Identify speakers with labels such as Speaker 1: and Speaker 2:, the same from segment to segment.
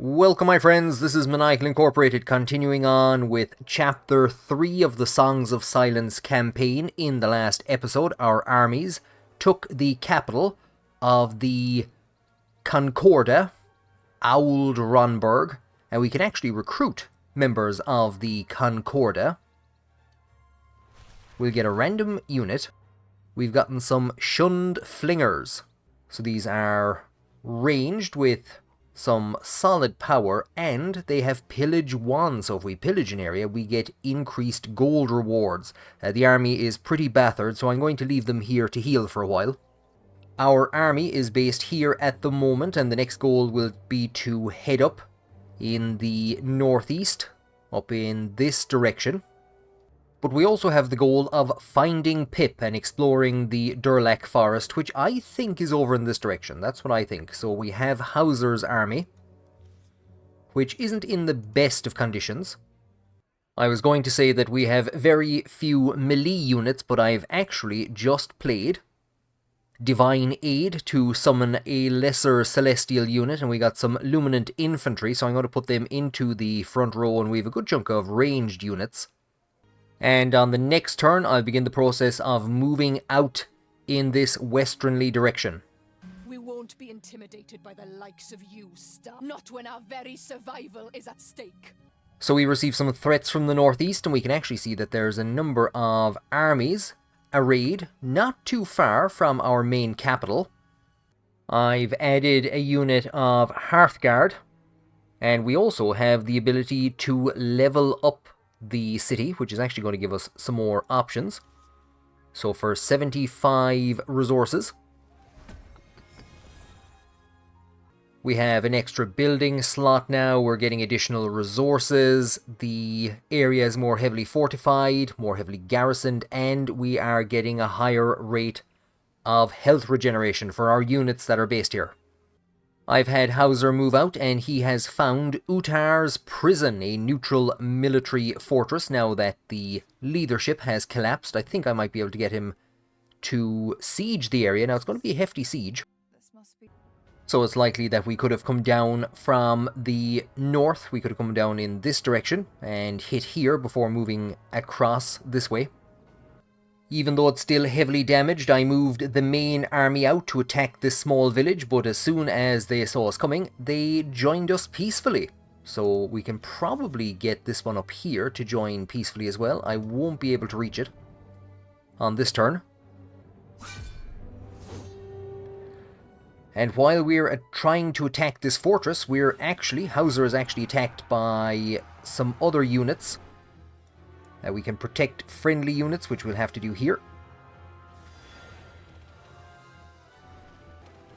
Speaker 1: Welcome my friends, this is Maniacal Incorporated, continuing on with Chapter 3 of the Songs of Silence campaign. In the last episode, our armies took the capital of the Concorda, Ould Ronberg, and we can actually recruit members of the Concorda. We'll get a random unit. We've gotten some shunned flingers. So these are ranged with some solid power, and they have pillage 1, so if we pillage an area we get increased gold rewards. The army is pretty battered, so I'm going to leave them here to heal for a while. Our army is based here at the moment, and the next goal will be to head up in the northeast, up in this direction. But we also have the goal of finding Pip and exploring the Durlac forest, which I think is over in this direction. That's what I think. So we have Hauser's army, which isn't in the best of conditions. I was going to say that we have very few melee units, but I've actually just played Divine Aid to summon a lesser celestial unit, and we got some luminant infantry, so I'm going to put them into the front row, and we have a good chunk of ranged units. And on the next turn, I'll begin the process of moving out in this westernly direction.
Speaker 2: We won't be intimidated by the likes of you, Star. Not when our very survival is at stake.
Speaker 1: So we receive some threats from the northeast, and we can actually see that there's a number of armies arrayed not too far from our main capital. I've added a unit of Hearthguard, and we also have the ability to level up the city, which is actually going to give us some more options. So for 75 resources, we have an extra building slot now. We're getting additional resources. The area is more heavily fortified, more heavily garrisoned, and we are getting a higher rate of health regeneration for our units that are based here. I've had Hauser move out, and he has found Utar's prison, a neutral military fortress. Now that the leadership has collapsed, I think I might be able to get him to siege the area. Now, it's going to be a hefty siege, so it's likely that we could have come down from the north. We could have come down in this direction and hit here before moving across this way. Even though it's still heavily damaged, I moved the main army out to attack this small village, but as soon as they saw us coming, they joined us peacefully. So we can probably get this one up here to join peacefully as well. I won't be able to reach it on this turn. And while we're trying to attack this fortress, Hauser is actually attacked by some other units. We can protect friendly units, which we'll have to do here.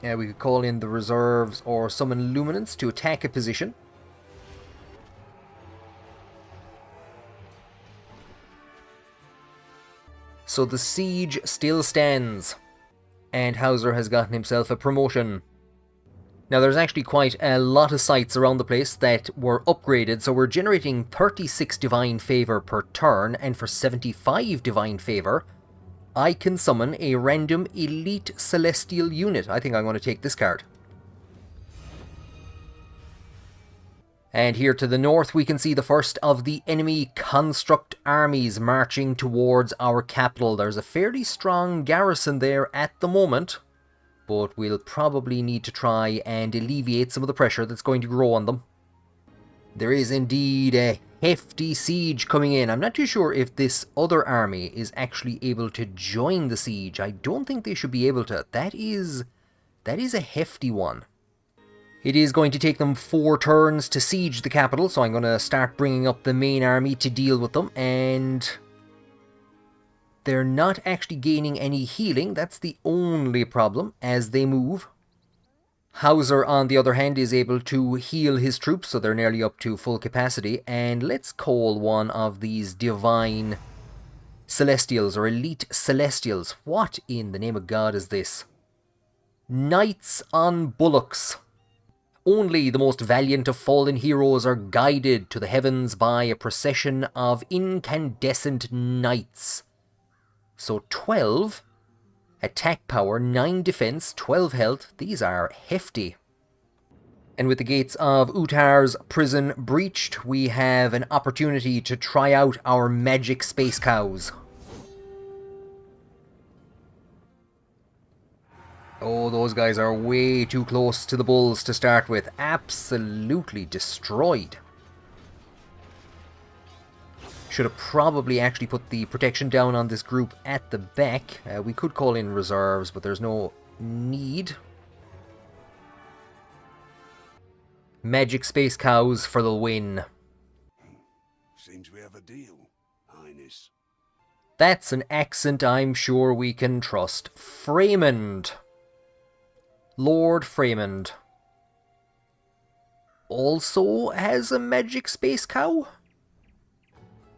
Speaker 1: We could call in the reserves or summon luminance to attack a position. So the siege still stands, and Hauser has gotten himself a promotion. Now there's actually quite a lot of sites around the place that were upgraded, so we're generating 36 Divine Favor per turn, and for 75 Divine Favor, I can summon a random Elite Celestial unit. I think I'm going to take this card. And here to the north we can see the first of the enemy construct armies marching towards our capital. There's a fairly strong garrison there at the moment, but we'll probably need to try and alleviate some of the pressure that's going to grow on them. There is indeed a hefty siege coming in. I'm not too sure if this other army is actually able to join the siege. I don't think they should be able to. That is a hefty one. It is going to take them 4 turns to siege the capital, so I'm going to start bringing up the main army to deal with them, and they're not actually gaining any healing. That's the only problem as they move. Hauser, on the other hand, is able to heal his troops, so they're nearly up to full capacity. And let's call one of these Divine Celestials, or Elite Celestials. What in the name of God is this? Knights on Bullocks. Only the most valiant of fallen heroes are guided to the heavens by a procession of incandescent knights. So 12 attack power, 9 defense, 12 health. These are hefty. And with the gates of Utar's prison breached, we have an opportunity to try out our magic space cows. Oh, those guys are way too close to the bulls to start with. Absolutely destroyed. Should have probably actually put the protection down on this group at the back. We could call in reserves, but there's no need. Magic space cows for the win.
Speaker 3: Seems we have a deal, Highness.
Speaker 1: That's an accent I'm sure we can trust. Freymond. Lord Freymond. Also has a magic space cow?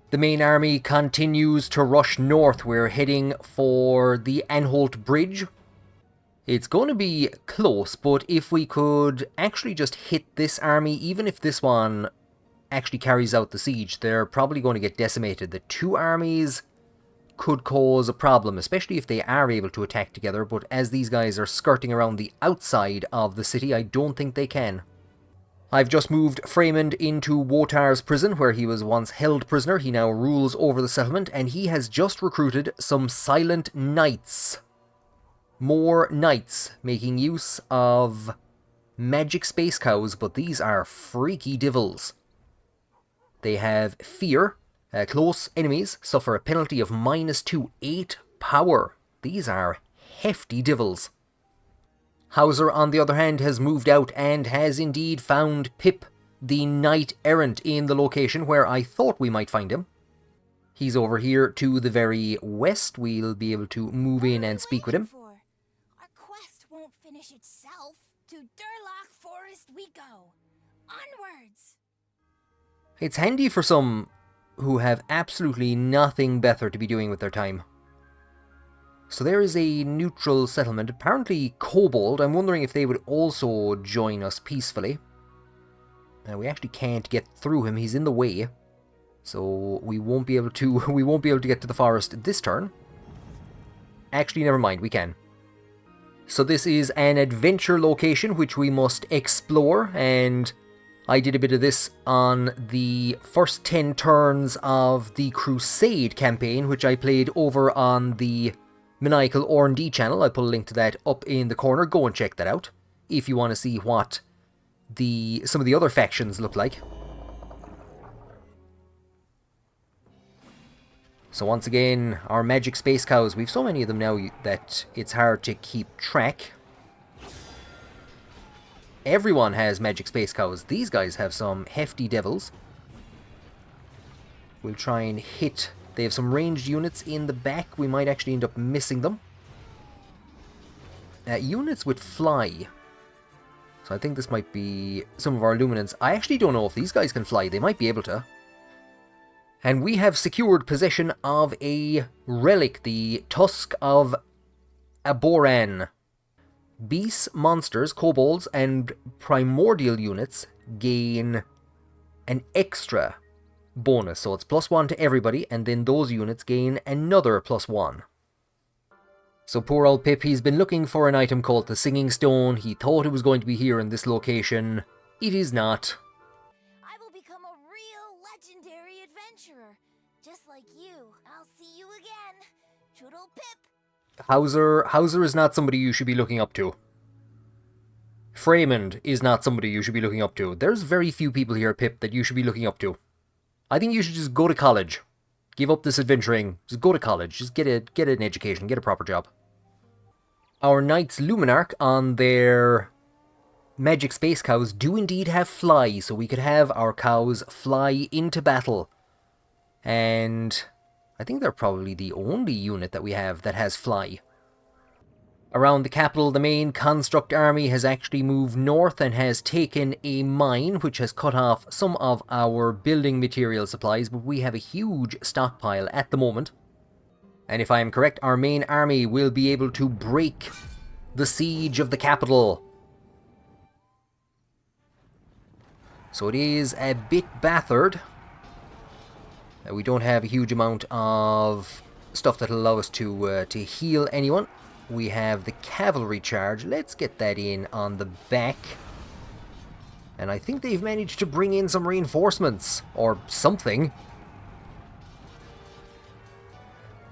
Speaker 1: The main army continues to rush north. We're heading for the Anholt Bridge. It's going to be close, but if we could actually just hit this army, even if this one actually carries out the siege, they're probably going to get decimated. The two armies could cause a problem, especially if they are able to attack together, but as these guys are skirting around the outside of the city, I don't think they can. I've just moved Freymond into Wotar's prison, where he was once held prisoner. He now rules over the settlement, and he has just recruited some silent knights. More knights, making use of magic space cows, but these are freaky devils. They have fear. Close enemies suffer a penalty of -2, 8 power. These are hefty devils. Hauser, on the other hand, has moved out and has indeed found Pip, the knight errant, in the location where I thought we might find him. He's over here to the very west. We'll be able to move in and speak with him.
Speaker 4: Our quest won't finish itself. To Durlock Forest we go. Onwards!
Speaker 1: It's handy for some who have absolutely nothing better to be doing with their time. So there is a neutral settlement, apparently Kobold. I'm wondering if they would also join us peacefully. We actually can't get through him, he's in the way. So we won't be able to get to the forest this turn. Actually, never mind, we can. So this is an adventure location which we must explore, and I did a bit of this on the first 10 turns of the Crusade campaign, which I played over on the Maniacal R&D channel. I put a link to that up in the corner. Go and check that out if you want to see what some of the other factions look like. So once again, our magic space cows. We've so many of them now that it's hard to keep track. Everyone has magic space cows. These guys have some hefty devils. We'll try and hit. They have some ranged units in the back. We might actually end up missing them. Units with fly. So I think this might be some of our luminants. I actually don't know if these guys can fly. They might be able to. And we have secured possession of a relic, the Tusk of Aboran. Beasts, monsters, kobolds, and primordial units gain an extra bonus. So it's +1 to everybody, and then those units gain another +1. So poor old Pip, he's been looking for an item called the Singing Stone. He thought it was going to be here in this location. It is not.
Speaker 4: I will become a real legendary adventurer. Just like you. I'll see you again. Toodle Pip.
Speaker 1: Hauser is not somebody you should be looking up to. Freymond is not somebody you should be looking up to. There's very few people here, Pip, that you should be looking up to. I think you should just go to college. Give up this adventuring. Just go to college. Just get an education. Get a proper job. Our Knights Luminarch on their magic space cows do indeed have fly, so we could have our cows fly into battle. And I think they're probably the only unit that we have that has fly. Around the capital, the main Construct army has actually moved north and has taken a mine, which has cut off some of our building material supplies, but we have a huge stockpile at the moment. And if I am correct, our main army will be able to break the siege of the capital. So it is a bit battered. We don't have a huge amount of stuff that will allow us to heal anyone. We have the cavalry charge. Let's get that in on the back. And I think they've managed to bring in some reinforcements, or something.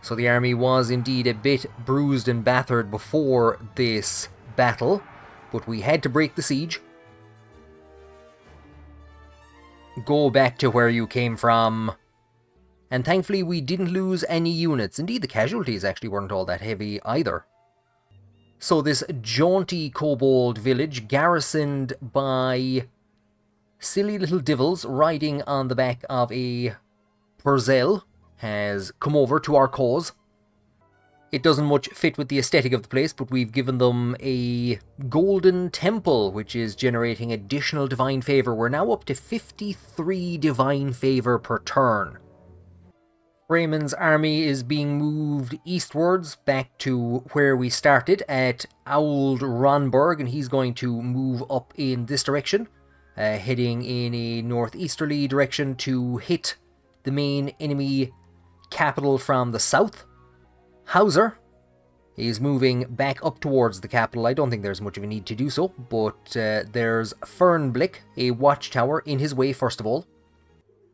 Speaker 1: So the army was indeed a bit bruised and battered before this battle, but we had to break the siege. Go back to where you came from. And thankfully we didn't lose any units. Indeed, the casualties actually weren't all that heavy either. So this jaunty kobold village, garrisoned by silly little divils riding on the back of a Purzel, has come over to our cause. It doesn't much fit with the aesthetic of the place, but we've given them a golden temple, which is generating additional divine favor. We're now up to 53 divine favor per turn. Freeman's army is being moved eastwards back to where we started at Old Ronberg, and he's going to move up in this direction, heading in a northeasterly direction to hit the main enemy capital from the south. Hauser is moving back up towards the capital. I don't think there's much of a need to do so, but there's Fernblick, a watchtower, in his way first of all.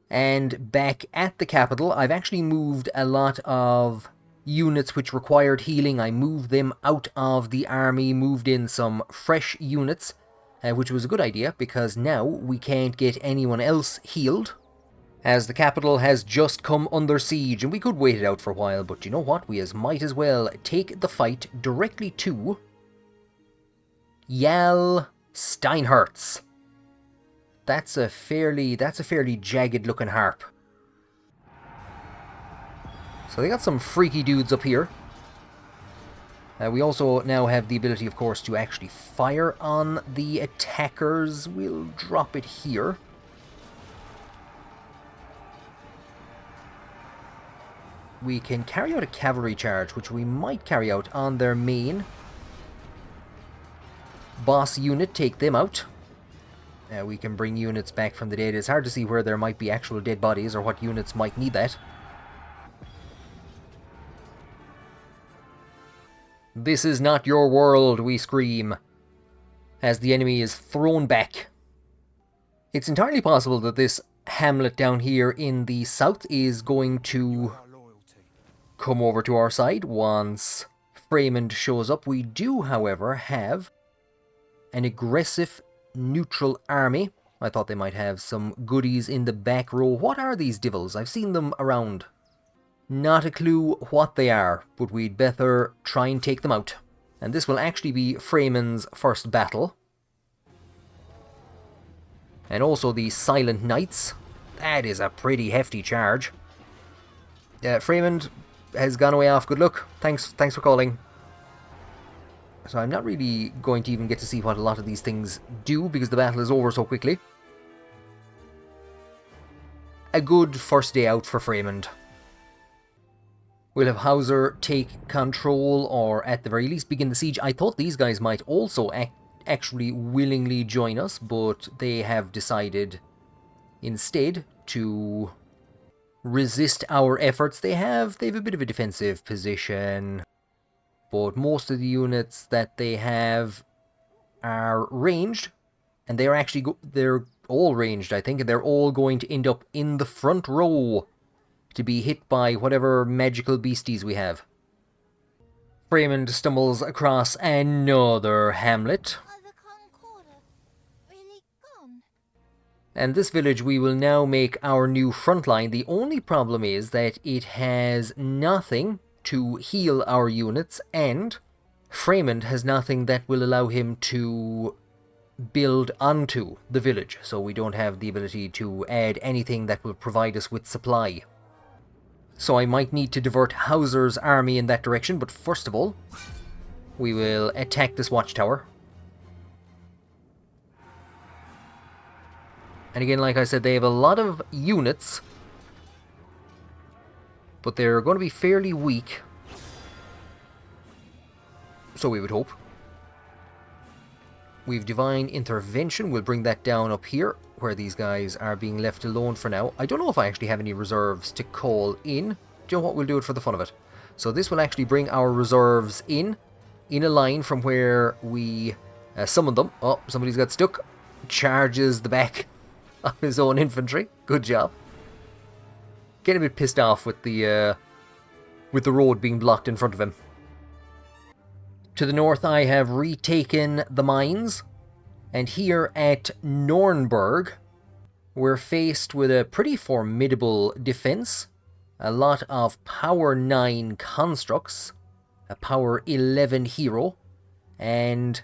Speaker 1: And back at the capital, I've actually moved a lot of units which required healing. I moved them out of the army, moved in some fresh units, which was a good idea because now we can't get anyone else healed, as the capital has just come under siege, and we could wait it out for a while, but you know what? We might as well take the fight directly to Jarl Steinherz. That's a fairly jagged looking harp. So they got some freaky dudes up here. We also now have the ability, of course, to actually fire on the attackers. We'll drop it here. We can carry out a cavalry charge, which we might carry out on their main boss unit, take them out. We can bring units back from the dead. It's hard to see where there might be actual dead bodies or what units might need that. This is not your world, we scream, as the enemy is thrown back. It's entirely possible that this hamlet down here in the south is going to come over to our side once Freymond shows up. We do, however, have an aggressive neutral army. I thought they might have some goodies in the back row. What are these devils? I've seen them around. Not a clue what they are, but we'd better try and take them out. And this will actually be Freymond's first battle. And also the Silent Knights. That is a pretty hefty charge. Freymond has gone away off. Good luck. Thanks for calling. So I'm not really going to even get to see what a lot of these things do because the battle is over so quickly. A good first day out for Freymond. We'll have Hauser take control, or at the very least begin the siege. I thought these guys might also actually willingly join us, but they have decided instead to resist our efforts. They have a bit of a defensive position, but most of the units that they have are ranged, and they're actually they're all ranged, I think, and they're all going to end up in the front row to be hit by whatever magical beasties we have. Freymond stumbles across another hamlet.
Speaker 4: Are the Concorder really gone?
Speaker 1: And this village we will now make our new front line. The only problem is that it has nothing to heal our units, and Freymond has nothing that will allow him to build onto the village, so we don't have the ability to add anything that will provide us with supply. So I might need to divert Hauser's army in that direction, but first of all, we will attack this watchtower. And again, like I said, they have a lot of units, but they're going to be fairly weak. So we would hope. We've Divine Intervention. We'll bring that down up here, where these guys are being left alone for now. I don't know if I actually have any reserves to call in. Do you know what? We'll do it for the fun of it. So this will actually bring our reserves in a line from where we summoned them. Oh, somebody's got stuck. charges the back of his own infantry. Good job. Getting a bit pissed off with the road being blocked in front of him. To the north, I have retaken the mines, and here at Nürnberg, we're faced with a pretty formidable defense. A lot of Power 9 constructs, a Power 11 hero, and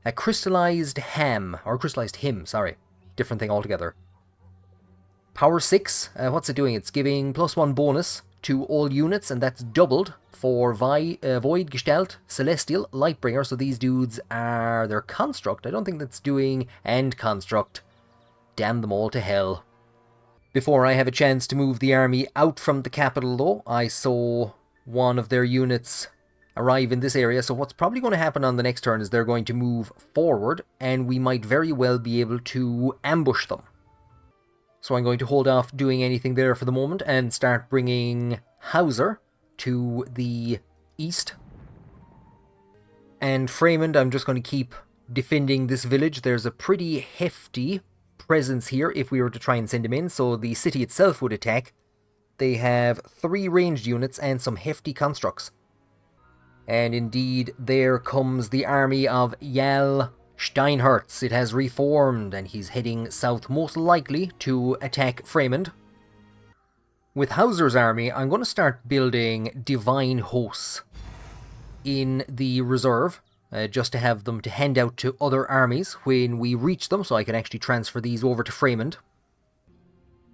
Speaker 1: a crystallized him, sorry. Different thing altogether. Power 6, what's it doing? It's giving +1 bonus to all units, and that's doubled for Void, Gestalt, Celestial, Lightbringer. So these dudes are their construct. I don't think that's doing end construct. Damn them all to hell. Before I have a chance to move the army out from the capital, though, I saw one of their units arrive in this area. So what's probably going to happen on the next turn is they're going to move forward, and we might very well be able to ambush them. So I'm going to hold off doing anything there for the moment and start bringing Hauser to the east. And Fremond, I'm just going to keep defending this village. There's a pretty hefty presence here if we were to try and send him in, so the city itself would attack. They have 3 ranged units and some hefty constructs. And indeed, there comes the army of Jarl Steinherz. It has reformed, and he's heading south, most likely to attack Fremond. With Hauser's army, I'm going to start building divine hosts in the reserve, just to have them to hand out to other armies when we reach them, so I can actually transfer these over to Fremond.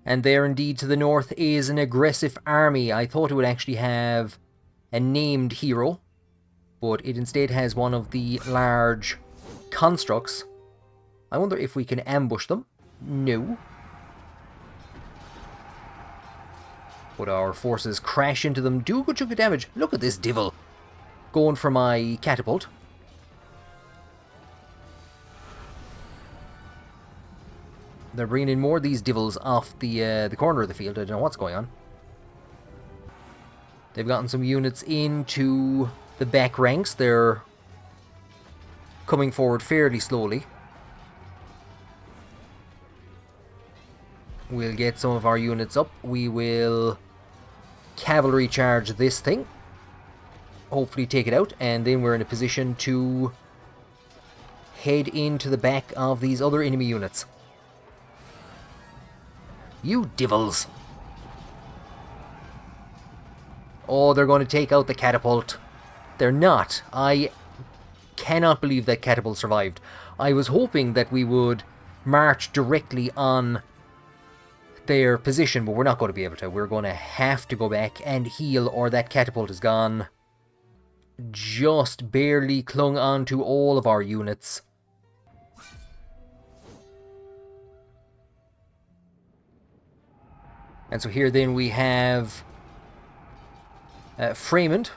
Speaker 1: And there indeed to the north is an aggressive army. I thought it would actually have a named hero, but it instead has one of the large constructs. I wonder if we can ambush them. No. But our forces crash into them, do a good chunk of damage. Look at this divil. Going for my catapult. They're bringing in more of these divils off the corner of the field. I don't know what's going on. They've gotten some units into the back ranks. They're coming forward fairly slowly. We'll get some of our units up. We will cavalry charge this thing. Hopefully take it out. And then we're in a position to head into the back of these other enemy units. You divils! Oh, they're going to take out the catapult. They're not. I cannot believe that catapult survived. I was hoping that we would march directly on their position, but we're not going to be able to. We're going to have to go back and heal, or that catapult is gone. Just barely clung on to all of our units. And so here then we have Fremond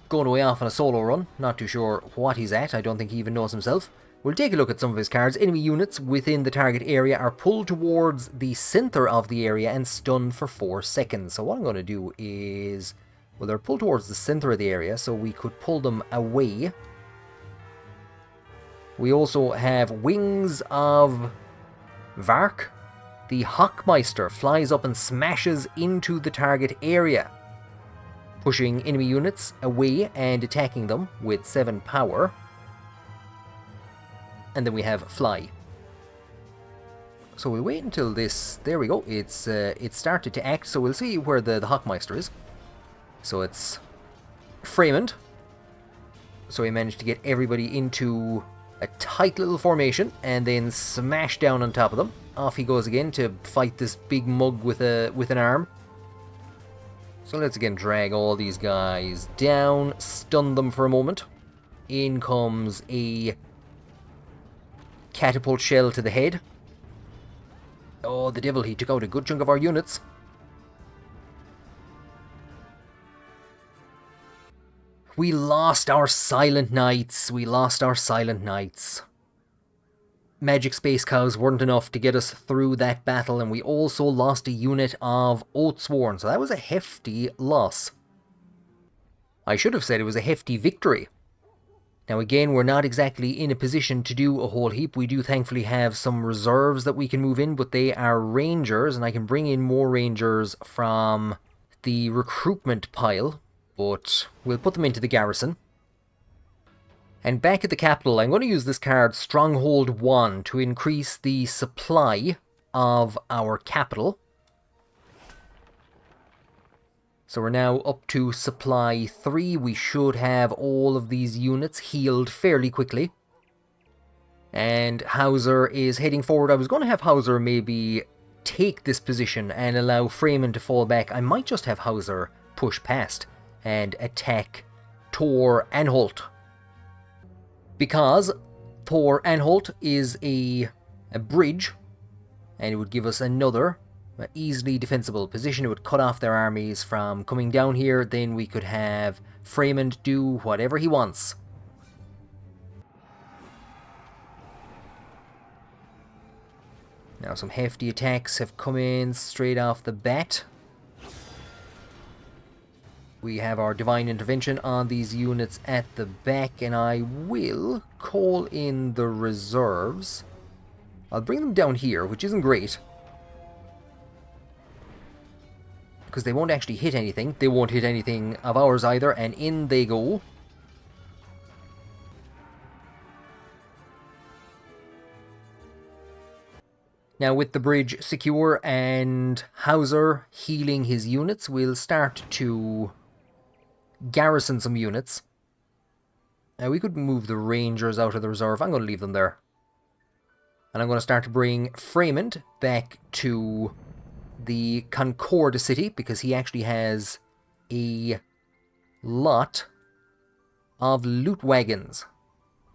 Speaker 1: going away off on a solo run. Not too sure what he's at. I don't think he even knows himself. We'll take a look at some of his cards. Enemy units within the target area are pulled towards the center of the area and stunned for 4 seconds. So what I'm going to do is, well, they're pulled towards the center of the area, so we could pull them away. We also have Wings of Vark. The Hockmeister flies up and smashes into the target area, pushing enemy units away and attacking them with 7 power. And then we have Fly. So we'll wait until this... There we go. It started to act, so we'll see where the Hockmeister is. So it's Fremond. So we managed to get everybody into a tight little formation and then smash down on top of them. Off he goes again to fight this big mug with an arm. So let's again drag all these guys down, stun them for a moment. In comes a catapult shell to the head. Oh, the devil, he took out a good chunk of our units. We lost our Silent Knights. Magic Space Cows weren't enough to get us through that battle, and we also lost a unit of Oathsworn, so that was a hefty loss. I should have said it was a hefty victory, Now again, we're not exactly in a position to do a whole heap. We do thankfully have some reserves that we can move in, but they are rangers, and I can bring in more rangers from the recruitment pile, but we'll put them into the garrison. And back at the capital, I'm going to use this card, Stronghold 1, to increase the supply of our capital. So we're now up to supply 3. We should have all of these units healed fairly quickly. And Hauser is heading forward. I was going to have Hauser maybe take this position and allow Freeman to fall back. I might just have Hauser push past and attack Tor Anholt. Because Tor Anholt is a bridge, and it would give us another easily defensible position. It would cut off their armies from coming down here. Then we could have Freeman do whatever he wants. Now some hefty attacks have come in straight off the bat. We have our Divine Intervention on these units at the back, and I will call in the reserves. I'll bring them down here, which isn't great, because they won't actually hit anything. They won't hit anything of ours either, and in they go. Now with the bridge secure and Hauser healing his units, we'll start to garrison some units. Now we could move the rangers out of the reserve. I'm going to leave them there. And I'm going to start to bring Freeman back to the Concorda city, because he actually has a lot of loot wagons.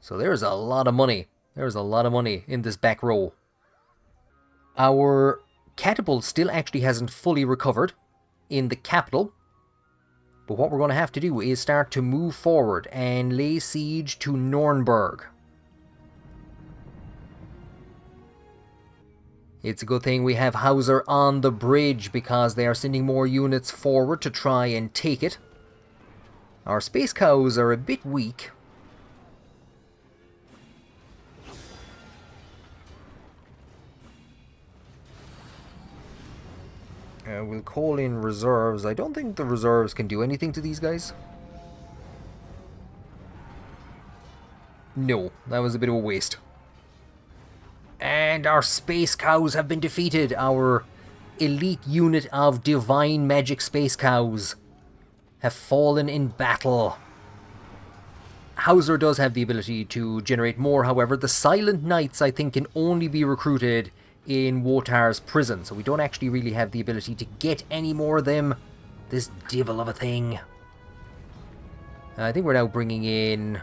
Speaker 1: So there's a lot of money. There's a lot of money in this back row. Our catapult still actually hasn't fully recovered in the capital. But what we're going to have to do is start to move forward and lay siege to Nuremberg. It's a good thing we have Hauser on the bridge, because they are sending more units forward to try and take it. Our space cows are a bit weak. We'll call in reserves. I don't think the reserves can do anything to these guys. No, that was a bit of a waste. And our space cows have been defeated. Our elite unit of divine magic space cows have fallen in battle. Hauser does have the ability to generate more, however. The Silent Knights, I think, can only be recruited in Wotar's prison, so we don't actually really have the ability to get any more of them. This devil of a thing. I think we're now bringing in...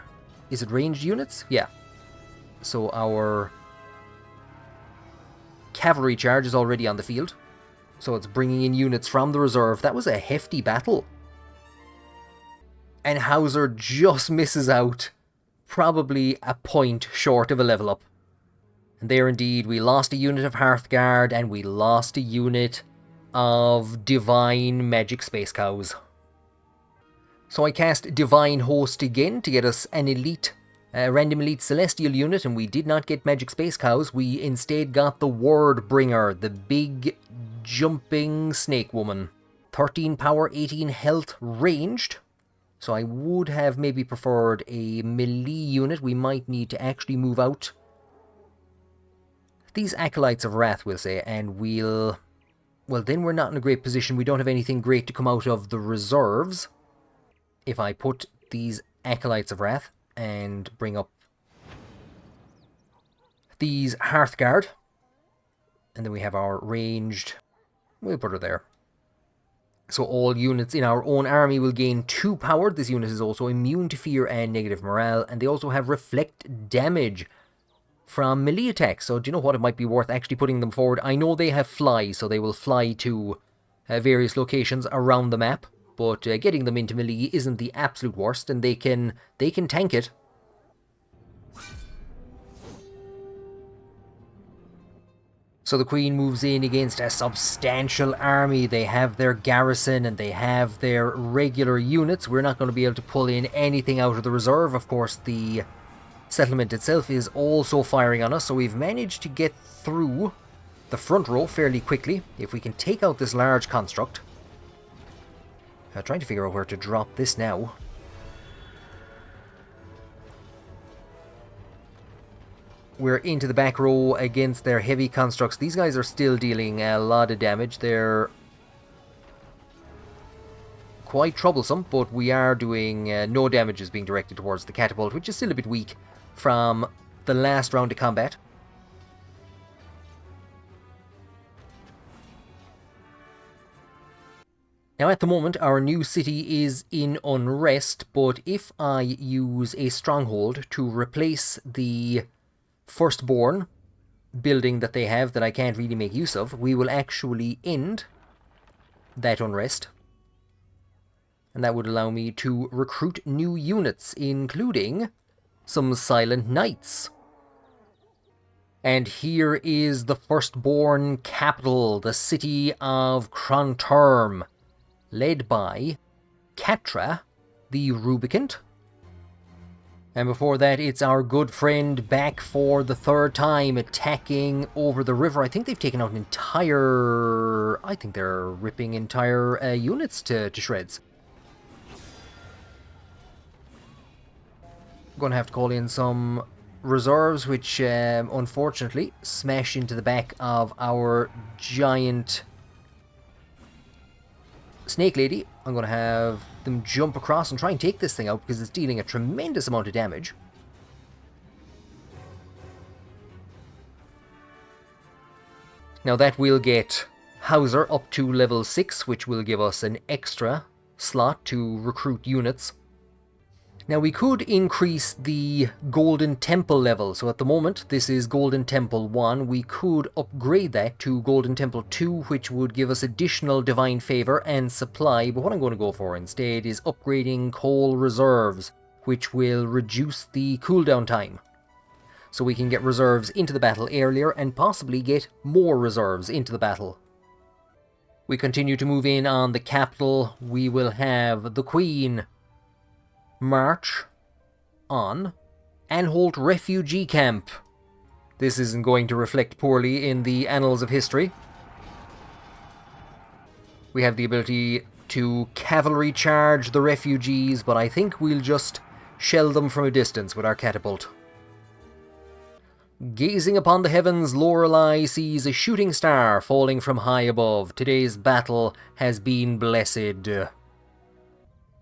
Speaker 1: Is it ranged units? Yeah. So our cavalry charge is already on the field. So it's bringing in units from the reserve. That was a hefty battle. And Hauser just misses out. Probably a point short of a level up. And there indeed, we lost a unit of Hearthguard, and we lost a unit of Divine Magic Space Cows. So I cast Divine Host again to get us an elite, random elite Celestial unit, and we did not get Magic Space Cows. We instead got the Word Bringer, the big jumping snake woman. 13 power, 18 health, ranged. So I would have maybe preferred a melee unit. We might need to actually move out these Acolytes of Wrath, we'll say, and we'll... Well, then we're not in a great position. We don't have anything great to come out of the reserves. If I put these Acolytes of Wrath and bring up these Hearthguard, and then we have our ranged... We'll put her there. So all units in our own army will gain 2 power. This unit is also immune to fear and negative morale, and they also have reflect damage from melee attacks. So do you know what? It might be worth actually putting them forward. I know they have fly, so they will fly to various locations around the map, but getting them into melee isn't the absolute worst, and they can tank it. So the Queen moves in against a substantial army. They have their garrison and they have their regular units. We're not going to be able to pull in anything out of the reserve. Of course, the settlement itself is also firing on us, so we've managed to get through the front row fairly quickly. If we can take out this large construct. Trying to figure out where to drop this now. We're into the back row against their heavy constructs. These guys are still dealing a lot of damage. They're quite troublesome, but we are doing no damages being directed towards the catapult, which is still a bit weak from the last round of combat. Now at the moment our new city is in unrest, but if I use a stronghold to replace the firstborn building that they have that I can't really make use of, we will actually end that unrest. And that would allow me to recruit new units, including some Silent Knights. And here is the firstborn capital, the city of Kronterm, led by Catra, the Rubicant. And before that, it's our good friend back for the third time, attacking over the river. I think they've taken out an entire... I think they're ripping entire units to shreds. Going to have to call in some reserves, which unfortunately smash into the back of our giant snake lady. I'm going to have them jump across and try and take this thing out because it's dealing a tremendous amount of damage. Now that will get Hauser up to level 6, which will give us an extra slot to recruit units. Now we could increase the Golden Temple level, so at the moment this is Golden Temple 1, we could upgrade that to Golden Temple 2, which would give us additional Divine Favour and Supply, but what I'm going to go for instead is upgrading Coal Reserves, which will reduce the cooldown time. So we can get reserves into the battle earlier and possibly get more reserves into the battle. We continue to move in on the capital. We will have the Queen march on Anholt refugee camp. This isn't going to reflect poorly in the annals of history. We have the ability to cavalry charge the refugees, but I think we'll just shell them from a distance with our catapult. Gazing upon the heavens, Lorelei sees a shooting star falling from high above. Today's battle has been blessed.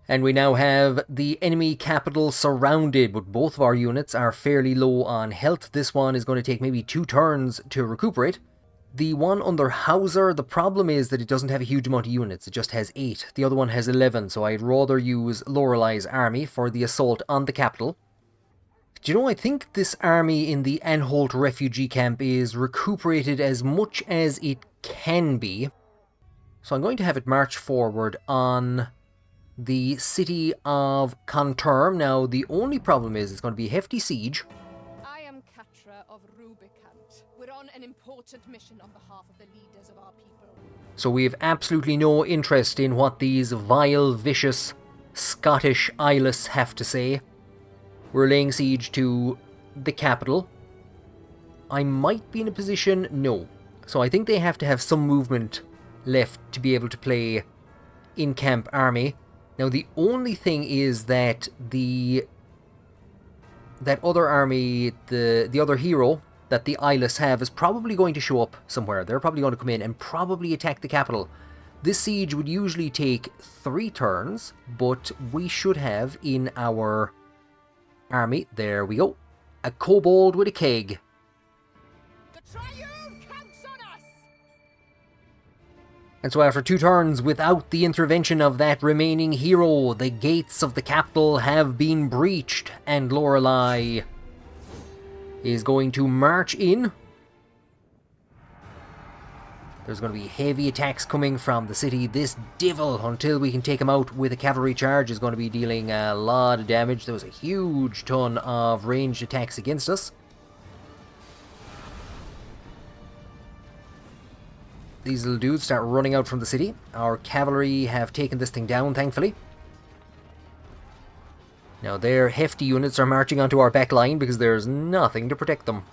Speaker 1: And we now have the enemy capital surrounded, but both of our units are fairly low on health. This one is going to take maybe 2 turns to recuperate. The one under Hauser, the problem is that it doesn't have a huge amount of units, it just has 8. The other one has 11, so I'd rather use Lorelei's army for the assault on the capital. Do you know, I think this army in the Anholt refugee camp is recuperated as much as it can be. So I'm going to have it march forward on the city of Kronterm. Now, the only problem is it's going to be a hefty siege.
Speaker 2: I am Catra of Rubicant. We're on an important mission on behalf of the leaders of our people.
Speaker 1: So we have absolutely no interest in what these vile, vicious Scottish Eyeless have to say. We're laying siege to the capital. I might be in a position... No. So I think they have to have some movement left to be able to play in-camp army. Now the only thing is that that other army, the other hero that the Eyeless have, is probably going to show up somewhere. They're probably going to come in and probably attack the capital. This siege would usually take 3 turns, but we should have in our army, there we go, a kobold with a keg.
Speaker 2: The Triune counts on us!
Speaker 1: And so after 2 turns, without the intervention of that remaining hero, the gates of the capital have been breached, and Lorelei is going to march in. There's going to be heavy attacks coming from the city. This devil, until we can take him out with a cavalry charge, is going to be dealing a lot of damage. There was a huge ton of ranged attacks against us. These little dudes start running out from the city. Our cavalry have taken this thing down, thankfully. Now their hefty units are marching onto our back line because there's nothing to protect them.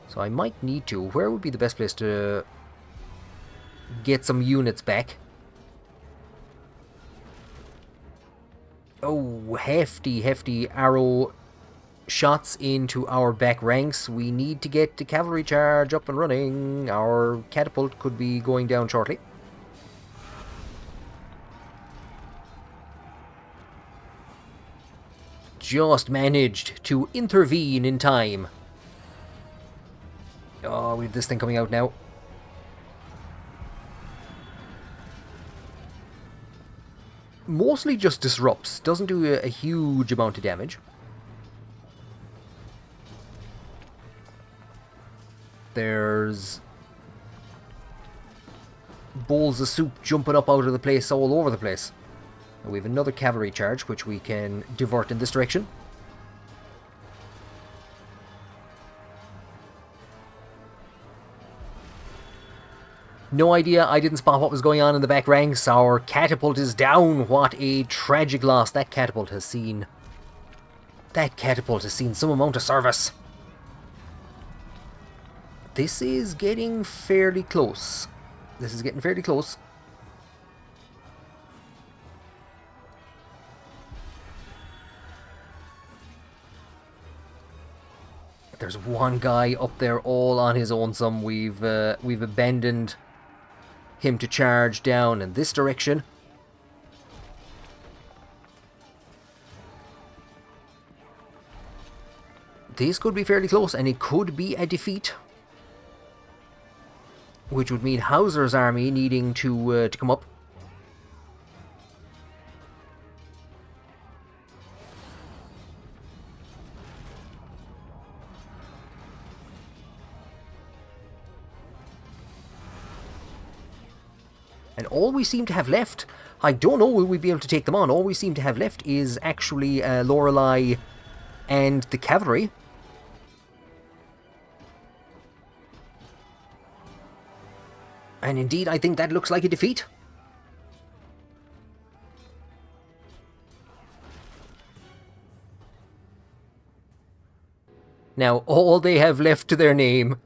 Speaker 1: So I might need to. Where would be the best place to get some units back? Oh, hefty arrow shots into our back ranks. We need to get the cavalry charge up and running. Our catapult could be going down shortly. Just managed to intervene in time. Oh, we have this thing coming out now. Mostly just disrupts. Doesn't do a huge amount of damage. There's bowls of soup jumping up out of the place all over the place. And we have another cavalry charge, which we can divert in this direction. No idea, I didn't spot what was going on in the back ranks. Our catapult is down. What a tragic loss. That catapult has seen some amount of service. This is getting fairly close. There's one guy up there all on his own. We've abandoned him to charge down in this direction. This could be fairly close, and it could be a defeat, which would mean Hauser's army needing to come up. And all we seem to have left, I don't know, will we be able to take them on? All we seem to have left is actually Lorelei and the cavalry. And indeed, I think that looks like a defeat. Now, all they have left to their name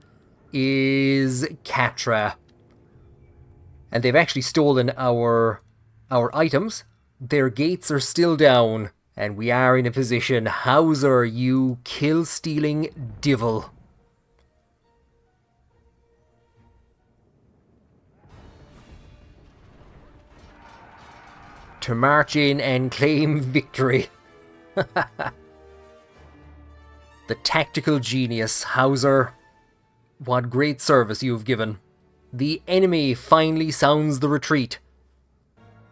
Speaker 1: is Catra. And they've actually stolen our items. Their gates are still down, and we are in a position. Hauser, you kill-stealing devil. To march in and claim victory. The tactical genius, Hauser. What great service you've given. The enemy finally sounds the retreat.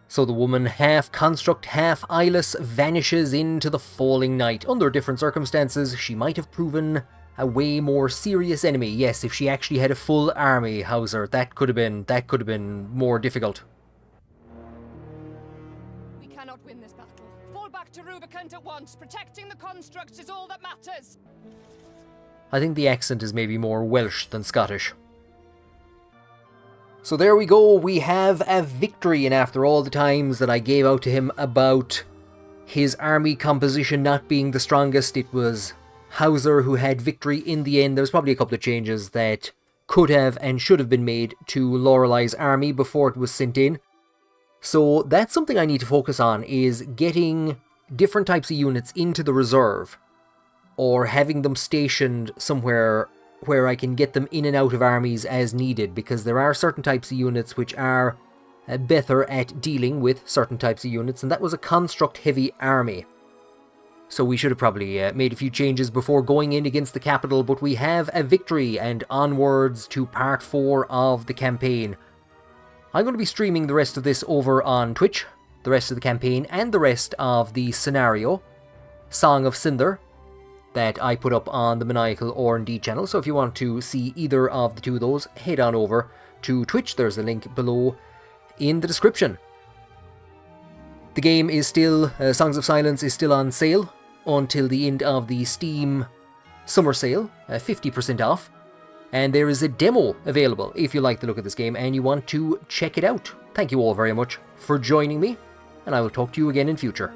Speaker 1: So the woman, half construct, half eyeless, vanishes into the falling night. Under different circumstances, she might have proven a way more serious enemy. Yes, if she actually had a full army, Hauser, that could have been more difficult.
Speaker 2: We cannot win this battle. Fall back to Rubicant at once. Protecting the constructs is all that matters.
Speaker 1: I think the accent is maybe more Welsh than Scottish. So there we go, we have a victory, and after all the times that I gave out to him about his army composition not being the strongest, it was Hauser who had victory in the end. There was probably a couple of changes that could have and should have been made to Lorelei's army before it was sent in. So that's something I need to focus on, is getting different types of units into the reserve, or having them stationed somewhere where I can get them in and out of armies as needed, because there are certain types of units which are better at dealing with certain types of units, and that was a construct-heavy army. So we should have probably made a few changes before going in against the capital, but we have a victory, and onwards to part 4 of the campaign. I'm going to be streaming the rest of this over on Twitch, the rest of the campaign, and the rest of the scenario, Song of Cinder, that I put up on the Maniacal Inc channel. So if you want to see either of the two of those, head on over to Twitch. There's a link below in the description. The game is still, Songs of Silence is still on sale until the end of the Steam summer sale, 50% off. And there is a demo available if you like the look of this game and you want to check it out. Thank you all very much for joining me, and I will talk to you again in future.